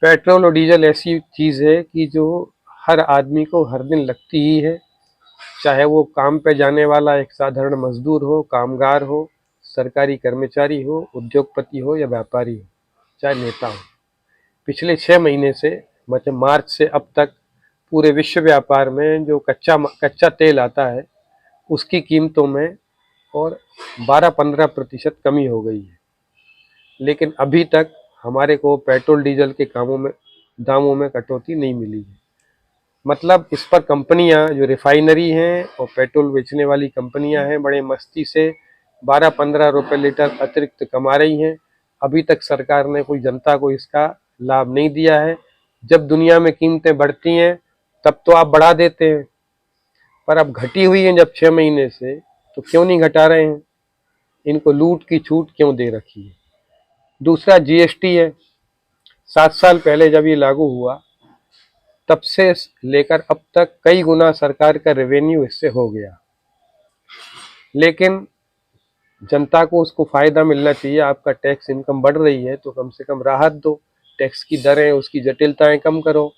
Petrol और diesel ऐसी चीज़ है कि जो हर आदमी को हर दिन लगती ही है, चाहे वो काम पे जाने वाला एक साधारण मजदूर हो, कामगार हो, सरकारी कर्मचारी हो, उद्योगपति हो या व्यापारी हो, चाहे नेता हो। पिछले 6 महीने से मतलब मार्च से अब तक पूरे विश्व व्यापार में जो कच्चा तेल आता है उसकी कीमतों में और 12-15% कमी हो गई है। लेकिन अभी तक हमारे को पेट्रोल डीजल के दामों में कटौती नहीं मिली है। मतलब इस पर कंपनियां जो रिफाइनरी हैं और पेट्रोल बेचने वाली कंपनियां हैं बड़े मस्ती से 12-15 रुपए लीटर अतिरिक्त कमा रही हैं। अभी तक सरकार ने कोई जनता को इसका लाभ नहीं दिया है। जब दुनिया में कीमतें बढ़ती हैं तब तो आप बढ़ा देते हैं, पर अब घटी हुई हैं जब 6 महीने से, तो क्यों नहीं घटा रहे हैं? इनको लूट की छूट क्यों दे रखी है? दूसरा जीएसटी है। 7 साल पहले जब ये लागू हुआ तब से लेकर अब तक कई गुना सरकार का रेवेन्यू इससे हो गया, लेकिन जनता को उसको फायदा मिलना चाहिए। आपका टैक्स इनकम बढ़ रही है तो कम से कम राहत दो, टैक्स की दरें उसकी जटिलताएं कम करो।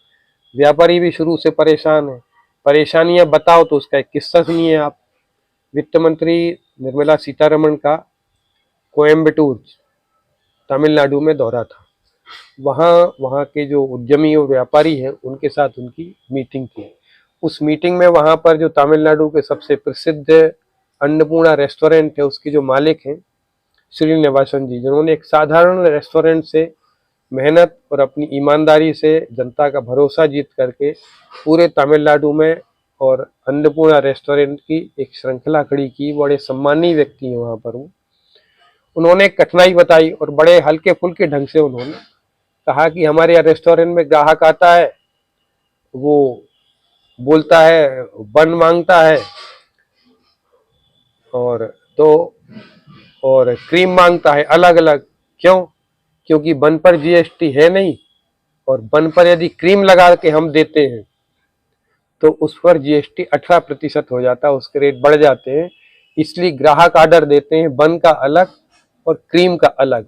व्यापारी भी शुरू से परेशान है, परेशानियां बताओ तो उसका एक किस्सा सुनिए आप। वित्त मंत्री निर्मला सीतारमण का कोयम्बटूर तमिलनाडु में दौरा था। वहाँ वहाँ के जो उद्यमी और व्यापारी हैं उनके साथ उनकी मीटिंग थी। उस मीटिंग में वहाँ पर जो तमिलनाडु के सबसे प्रसिद्ध अन्नपूर्णा रेस्टोरेंट है उसके जो मालिक हैं श्रीनिवासन जी, जिन्होंने एक साधारण रेस्टोरेंट से मेहनत और अपनी ईमानदारी से जनता का भरोसा जीत करके पूरे तमिलनाडु में और अन्नपूर्णा रेस्टोरेंट की एक श्रृंखला खड़ी की। बड़े सम्मानीय व्यक्ति हैं वहाँ पर वो। उन्होंने एक कठिनाई बताई और बड़े हल्के फुल्के ढंग से उन्होंने कहा कि हमारे यहाँ रेस्टोरेंट में ग्राहक आता है, वो बोलता है, बन मांगता है और तो और क्रीम मांगता है अलग अलग। क्यों? क्योंकि बन पर जीएसटी है नहीं, और बन पर यदि क्रीम लगा के हम देते हैं तो उस पर जीएसटी 18% हो जाता है, उसके रेट बढ़ जाते हैं। इसलिए ग्राहक ऑर्डर देते हैं बन का अलग और क्रीम का अलग।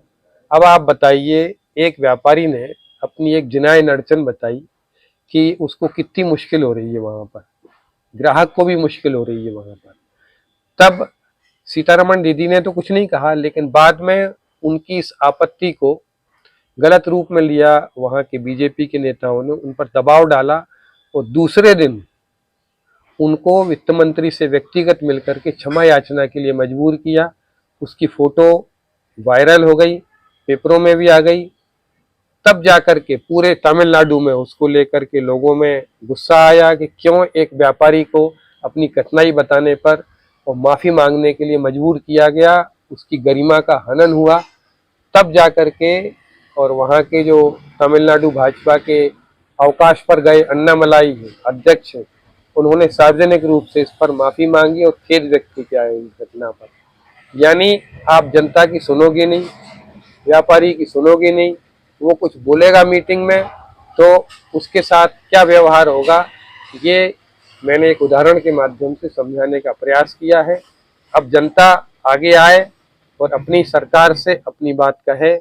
अब आप बताइए, एक व्यापारी ने अपनी एक जिनायन अड़चन बताई कि उसको कितनी मुश्किल हो रही है वहां पर, ग्राहक को भी मुश्किल हो रही है वहां पर। तब सीतारमण दीदी ने तो कुछ नहीं कहा, लेकिन बाद में उनकी इस आपत्ति को गलत रूप में लिया। वहां के बीजेपी के नेताओं ने उन पर दबाव डाला और दूसरे दिन उनको वित्त मंत्री से व्यक्तिगत मिलकर के क्षमा याचना के लिए मजबूर किया। उसकी फोटो वायरल हो गई, पेपरों में भी आ गई। तब जाकर के पूरे तमिलनाडु में उसको लेकर के लोगों में गुस्सा आया कि क्यों एक व्यापारी को अपनी कठिनाई बताने पर और माफी मांगने के लिए मजबूर किया गया, उसकी गरिमा का हनन हुआ। तब जाकर के और वहाँ के जो तमिलनाडु भाजपा के अवकाश पर गए अन्नामलाई अध्यक्ष, उन्होंने सार्वजनिक रूप से इस पर माफी मांगी और खेद व्यक्त किया है इस घटना पर। यानी आप जनता की सुनोगे नहीं, व्यापारी की सुनोगे नहीं, वो कुछ बोलेगा मीटिंग में तो उसके साथ क्या व्यवहार होगा, ये मैंने एक उदाहरण के माध्यम से समझाने का प्रयास किया है। अब जनता आगे आए और अपनी सरकार से अपनी बात कहे।